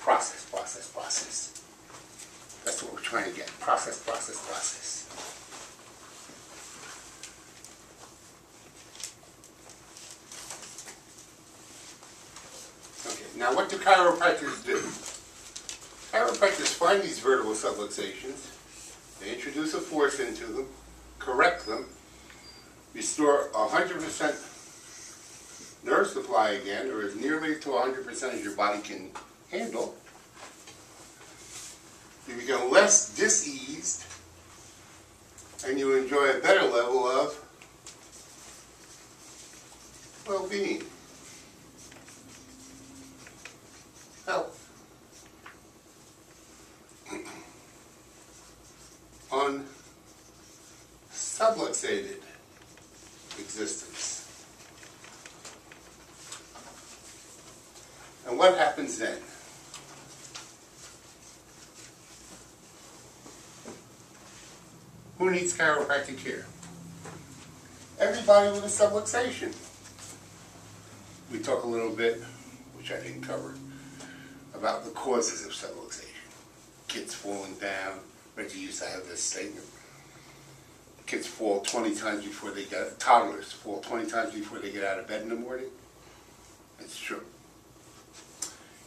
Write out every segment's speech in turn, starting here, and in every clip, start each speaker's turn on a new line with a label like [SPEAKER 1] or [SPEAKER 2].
[SPEAKER 1] process, process, process. That's what we're trying to get. Process, process, process. Okay, now what do chiropractors do? Chiropractors find these vertebral subluxations, they introduce a force into them, correct them, restore 100% nerve supply again, or as nearly to 100% as your body can handle. You become less diseased, and you enjoy a better level of well-being, health, unsubluxated existence. And what happens then? Who needs chiropractic care? Everybody with a subluxation. We talk a little bit, which I didn't cover, about the causes of subluxation. Kids falling down. Reggie used to have this statement. Kids fall 20 times before they get, toddlers fall 20 times before they get out of bed in the morning. It's true.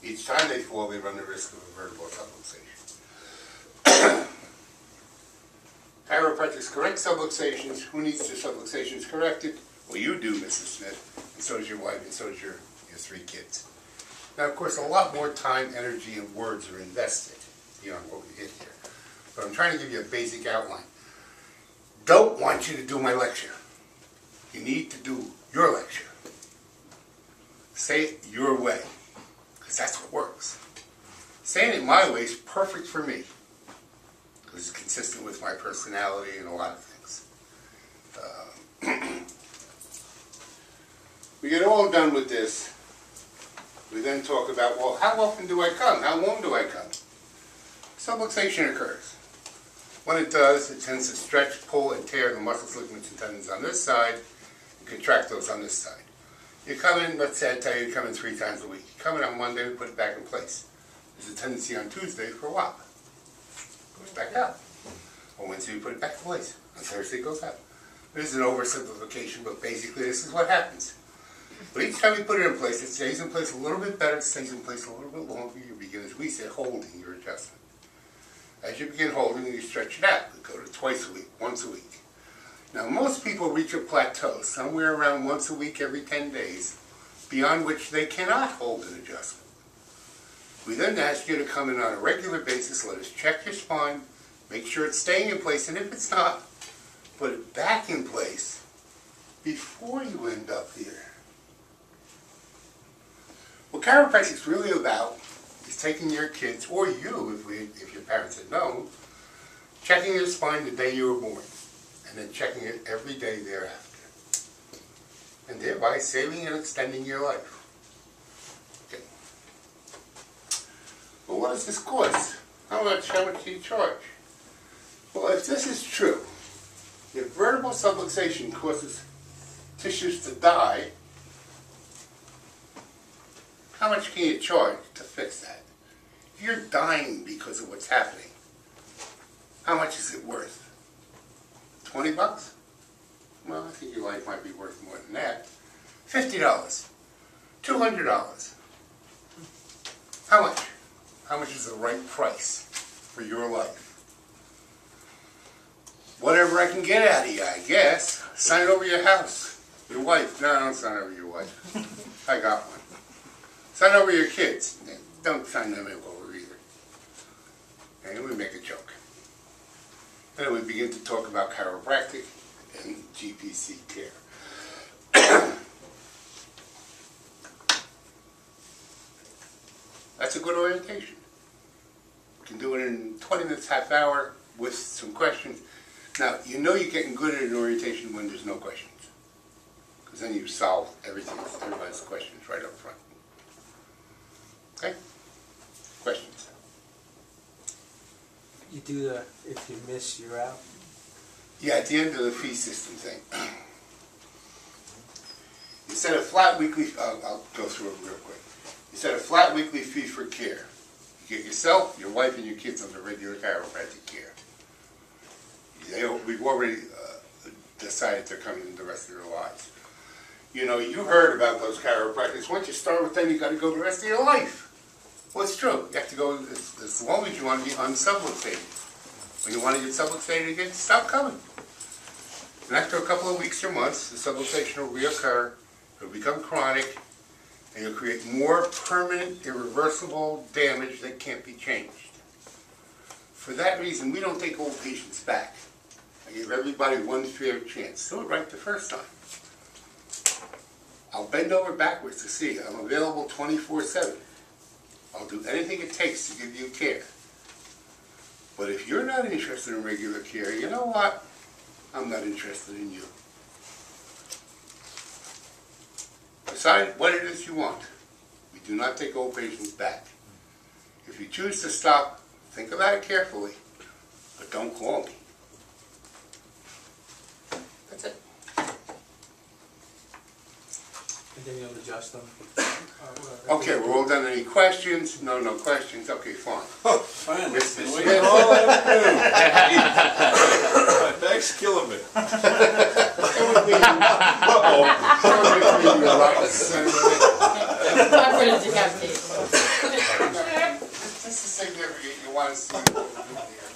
[SPEAKER 1] Each time they fall, they run the risk of a vertebral subluxation. Chiropractors correct subluxations. Who needs their subluxations corrected? Well, you do, Mrs. Smith, and so does your wife, and so does your 3 kids. Now, of course, a lot more time, energy, and words are invested beyond what we did here. But I'm trying to give you a basic outline. Don't want you to do my lecture. You need to do your lecture. Say it your way, because that's what works. Saying it my way is perfect for me, because it's consistent with my personality and a lot of things. We get all done with this. We then talk about, well, how often do I come? How long do I come? Subluxation occurs. When it does, it tends to stretch, pull, and tear the muscles, ligaments, and tendons on this side, and contract those on this side. You come in, let's say I tell you you come in 3 times a week. You come in on Monday, we put it back in place. There's a tendency on Tuesday for a while. It goes back out. On Wednesday, we put it back in place. On Thursday, it goes out. This is an oversimplification, but basically this is what happens. But each time you put it in place, it stays in place a little bit better, it stays in place a little bit longer. You begin, as we say, holding your adjustment. As you begin holding, you stretch it out. We go to twice a week, once a week. Now, most people reach a plateau, somewhere around once a week every 10 days, beyond which they cannot hold an adjustment. We then ask you to come in on a regular basis, let us check your spine, make sure it's staying in place, and if it's not, put it back in place before you end up here. What chiropractic is really about is taking your kids, or you, if your parents had known, checking your spine the day you were born, and then checking it every day thereafter, and thereby saving and extending your life. Okay. Well, what does this cost? How much do you charge? Well, if this is true, if vertebral subluxation causes tissues to die, how much can you charge to fix that? If you're dying because of what's happening, how much is it worth? 20 bucks? Well, I think your life might be worth more than that. $50. $200. How much? How much is the right price for your life? Whatever I can get out of you, I guess. Sign over your house. Your wife. No, don't sign over your wife. I got one. Sign over your kids. Don't sign them over either. And we make a joke. And then we begin to talk about chiropractic and GPC care. That's a good orientation. You can do it in 20 minutes, half hour, with some questions. Now, you know you're getting good at an orientation when there's no questions. Because then you've solved everything, everybody's questions right up front. Okay? Questions?
[SPEAKER 2] You do the, if you miss, you're out?
[SPEAKER 1] Yeah, at the end of the fee system thing. You set a flat weekly, I'll go through it real quick. You set a flat weekly fee for care. You get yourself, your wife, and your kids under regular chiropractic care. We've already decided they're coming in the rest of their lives. You know, you heard about those chiropractors. Once you start with them, you got to go the rest of your life. Well, it's true. You have to go as long as you want to be unsubluxated. When you want to get subluxated again, stop coming. And after a couple of weeks or months, the subluxation will reoccur, it'll become chronic, and you'll create more permanent, irreversible damage that can't be changed. For that reason, we don't take old patients back. I give everybody one fair chance. Do it right the first time. I'll bend over backwards to see you. I'm available 24/7. I'll do anything it takes to give you care. But if you're not interested in regular care, you know what? I'm not interested in you. Decide what it is you want. We do not take old patients back. If you choose to stop, think about it carefully, but don't call me. That's it.
[SPEAKER 2] And then you'll adjust them.
[SPEAKER 1] Okay, we're all done. Any questions? No, no questions. Okay, fine.
[SPEAKER 3] Finally.
[SPEAKER 1] Mr.
[SPEAKER 3] We
[SPEAKER 1] Smith.
[SPEAKER 3] got all that to do. My back's killing me.
[SPEAKER 1] It would be,
[SPEAKER 4] I'm going to decapitate.
[SPEAKER 1] This is significant. You want to see what we do here.